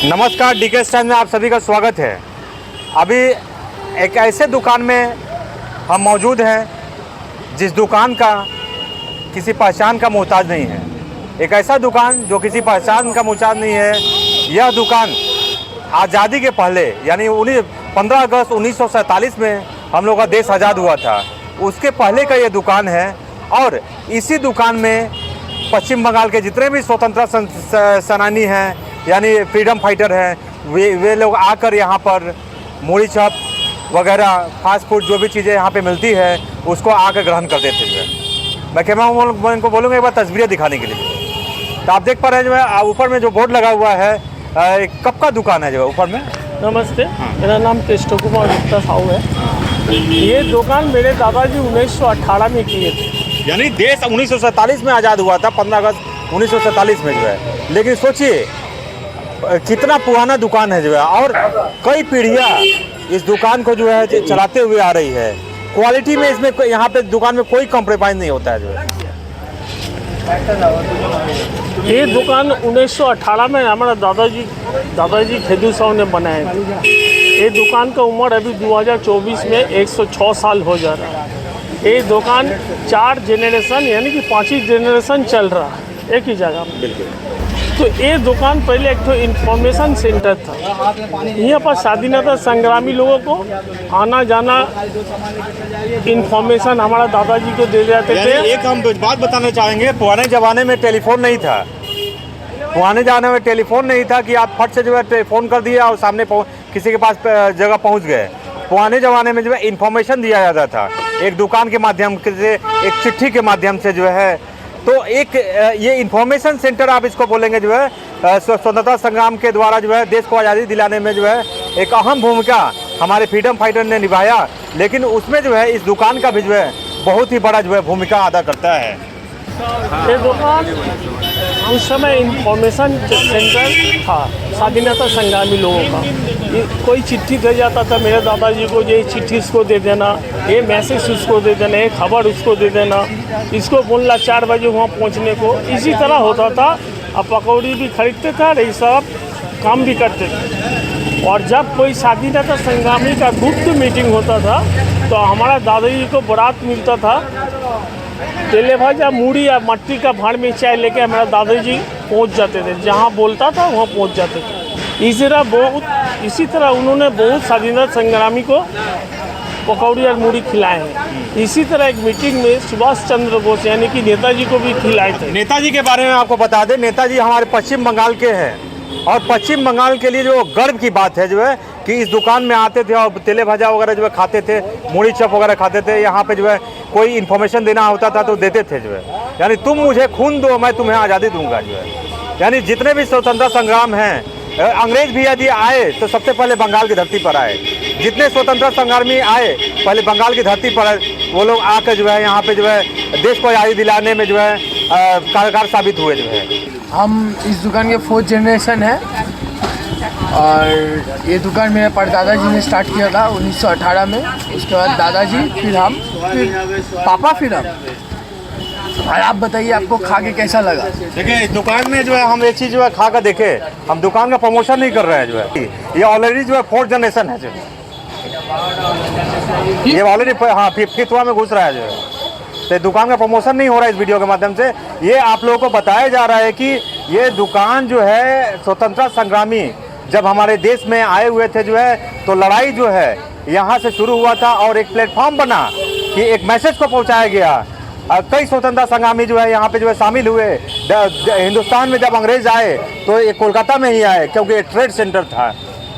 नमस्कार, DK stand में आप सभी का स्वागत है। अभी एक ऐसे दुकान में हम मौजूद हैं जिस दुकान का किसी पहचान का मोहताज नहीं है। एक ऐसा दुकान जो किसी पहचान का मोहताज नहीं है। यह दुकान आज़ादी के पहले यानी 15 अगस्त 1947 में हम लोग का देश आज़ाद हुआ था, उसके पहले का ये दुकान है। और इसी दुकान में पश्चिम बंगाल के जितने भी स्वतंत्रता सेनानी हैं यानी फ्रीडम फाइटर हैं, वे लोग आकर यहाँ पर मूढ़ी चप वगैरह फास्ट फूड जो भी चीज़ें यहाँ पे मिलती है उसको आकर ग्रहण करते थे। मैं कैमरा इनको बोलूँगा एक बार तस्वीरें दिखाने के लिए। तो आप देख पा रहे हैं जो है ऊपर में जो बोर्ड लगा हुआ है, कब का दुकान है जो है ऊपर में। नमस्ते, मेरा नाम कृष्ण कुमार गुप्ता साहू है। ये दुकान मेरे दादाजी 1918 में किए थे। यानी देश 1947 में आज़ाद हुआ था, 15 अगस्त 1947 में जो है। लेकिन सोचिए कितना पुराना दुकान है जो है, और कई पीढ़ियाँ इस दुकान को जो है चलाते हुए आ रही है। क्वालिटी में इसमें यहाँ पे दुकान में कोई कॉम्प्रोमाइज़ नहीं होता है जो है। ये दुकान 1918 में हमारा दादाजी खेदू साहू ने बनाए थे। ये दुकान का उम्र अभी 2024 में 106 साल हो जा रहा है। ये दुकान 4 जनरेशन यानी कि 5 जनरेशन चल रहा है एक ही जगह में। बिल्कुल। तो ये दुकान पहले एक तो इन्फॉर्मेशन सेंटर था। यहाँ पर स्वाधीनता संग्रामी लोगों को आना जाना इन्फॉर्मेशन हमारा दादाजी को दे जाते थे। एक हम बात बताना चाहेंगे, पुराने ज़माने में टेलीफोन नहीं था। पुराने ज़माने में टेलीफोन नहीं था कि आप फट से जो है टेलीफोन कर दिया और सामने किसी के पास जगह पहुँच गए। पुराने ज़माने में जो है इन्फॉर्मेशन दिया जाता था, एक दुकान के माध्यम से, एक चिट्ठी के माध्यम से जो है। तो एक ये इन्फॉर्मेशन सेंटर आप इसको बोलेंगे जो है, स्वतंत्रता संग्राम के द्वारा जो है देश को आज़ादी दिलाने में जो है एक अहम भूमिका हमारे फ्रीडम फाइटर ने निभाया। लेकिन उसमें जो है इस दुकान का भी जो है बहुत ही बड़ा जो है भूमिका अदा करता है। ये दुकान उस समय इंफॉर्मेशन सेंटर था स्वाधीनता संग्रामी लोगों का। कोई चिट्ठी दे जाता था मेरे दादाजी को, ये चिट्ठी इसको दे देना, ये मैसेज उसको दे देना, ये खबर उसको दे देना, इसको बोलना 4 बजे वहाँ पहुँचने को। इसी तरह होता था। अब पकौड़ी भी खरीदते थे और ये सब काम भी करते थे। और जब कोई स्वाधीनता संग्रामी का गुप्त मीटिंग होता था तो हमारा दादाजी को बारात मिलता था। तेले भाजा मूढ़ी या मट्टी का भाड़ में चाय लेके हमारा दादाजी पहुंच जाते थे, जहां बोलता था वहां पहुंच जाते थे। इसी तरह उन्होंने बहुत स्वाधीनता संग्रामी को पकौड़ी और मूढ़ी खिलाए हैं। इसी तरह एक मीटिंग में सुभाष चंद्र बोस यानी कि नेताजी को भी खिलाए थे। नेताजी के बारे में आपको बता दें, नेताजी हमारे पश्चिम बंगाल के हैं। और पश्चिम बंगाल के लिए जो गर्व की बात है जो है कि इस दुकान में आते थे और तेले भाजा वगैरह जो है खाते थे, मूढ़ी चप वगैरह खाते थे। यहाँ पे जो है कोई इन्फॉर्मेशन देना होता था तो देते थे जो है। यानी तुम मुझे खून दो, मैं तुम्हें आज़ादी दूंगा जो है। यानी जितने भी स्वतंत्रता संग्राम हैं, अंग्रेज भी यदि आए तो सबसे पहले बंगाल की धरती पर आए। जितने स्वतंत्रता संग्रामी आए पहले बंगाल की धरती पर वो लोग आकर जो है यहाँ पे जो है देश को आज़ादी दिलाने में जो है कारगर साबित हुए जो है। हम इस दुकान के 4th जनरेशन है और ये दुकान मेरे परदादाजी ने स्टार्ट किया था 1918 में। उसके बाद दादाजी, फिर हम, फिर पापा, फिर हम। और आप बताइए आपको खा के कैसा लगा? देखिए इस दुकान में जो है हम एक चीज़ जो है खा कर देखे, हम दुकान का प्रमोशन नहीं कर रहे हैं जो है। ये ऑलरेडी जो है 4th जनरेशन है जो ये ऑलरेडी 5th में घुस रहा है जो है। तो दुकान का प्रमोशन नहीं हो रहा है इस वीडियो के माध्यम से। ये आप लोगों को बताया जा रहा है कि ये दुकान जो है स्वतंत्रता संग्रामी जब हमारे देश में आए हुए थे जो है तो लड़ाई जो है यहाँ से शुरू हुआ था और एक प्लेटफॉर्म बना कि एक मैसेज को पहुँचाया गया। कई स्वतंत्रता संग्रामी जो है यहाँ पे जो है शामिल हुए। हिंदुस्तान में जब अंग्रेज आए तो ये कोलकाता में ही आए क्योंकि ये ट्रेड सेंटर था।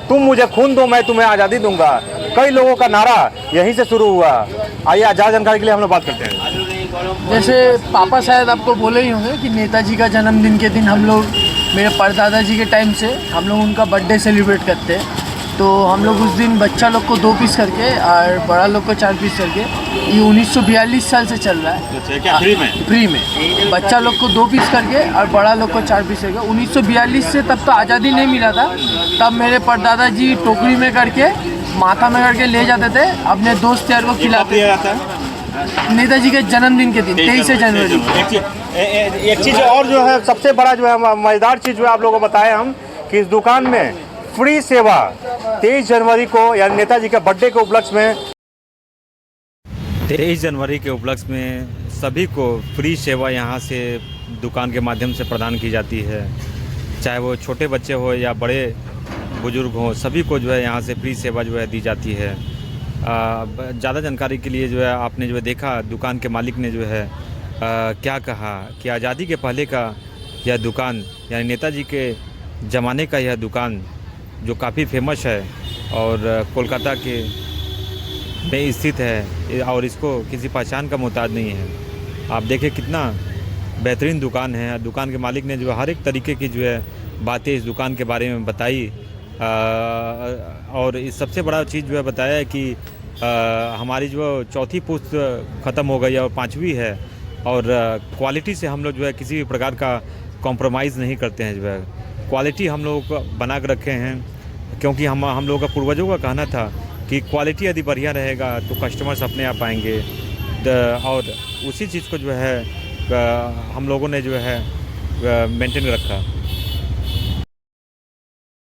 तुम मुझे खून दो, मैं तुम्हें आज़ादी दूंगा। कई लोगों का नारा यहीं से शुरू हुआ। आइए आज़ाद जानकारी के लिए हम लोग बात करते हैं। जैसे पापा शायद आपको बोले ही होंगे कि नेताजी का जन्मदिन के दिन हम लोग, मेरे परदादाजी के टाइम से हम लोग उनका बर्थडे सेलिब्रेट करते हैं। तो हम लोग उस दिन बच्चा लोग को 2 पीस करके और बड़ा लोग को 4 पीस करके, ये 1942 साल से चल रहा है। क्या फ्री में बच्चा लोग को 2 पीस करके और बड़ा लोग को 4 पीस करके। 1942 से तब तो आज़ादी नहीं मिला था। तब मेरे परदादाजी टोकरी में करके, माथा में करके ले जाते थे, अपने दोस्त यार को खिलाते जाता है। नेताजी के जन्मदिन के दिन 23 जनवरी। एक चीज़ और जो है सबसे बड़ा जो है मज़ेदार चीज़ जो है आप लोगों को बताएं हम कि इस दुकान में फ्री सेवा 23 जनवरी को यानी नेताजी के बर्थडे के उपलक्ष्य में 23 जनवरी के उपलक्ष्य में सभी को फ्री सेवा यहाँ से दुकान के माध्यम से प्रदान की जाती है। चाहे वो छोटे बच्चे हो या बड़े बुजुर्ग हो, सभी को जो है यहाँ से फ्री सेवा जो है दी जाती है। ज़्यादा जानकारी के लिए जो है आपने जो है देखा दुकान के मालिक ने जो है क्या कहा कि आज़ादी के पहले का यह दुकान यानी नेताजी के ज़माने का यह दुकान जो काफ़ी फेमस है और कोलकाता के में स्थित है और इसको किसी पहचान का मोहताज नहीं है। आप देखें कितना बेहतरीन दुकान है। दुकान के मालिक ने जो हर एक तरीके की जो है बातें इस दुकान के बारे में बताई और इस सबसे बड़ा चीज़ जो है बताया है कि हमारी जो चौथी पुश्त ख़त्म हो गई है और पांचवी है और क्वालिटी से हम लोग जो है किसी भी प्रकार का कॉम्प्रोमाइज़ नहीं करते हैं। जो है क्वालिटी हम लोग बना कर रखे हैं क्योंकि हम लोगों का पूर्वजों का कहना था कि क्वालिटी यदि बढ़िया रहेगा तो कस्टमर्स अपने आप आएंगे और उसी चीज़ को जो है हम लोगों ने जो है मेंटेन रखा।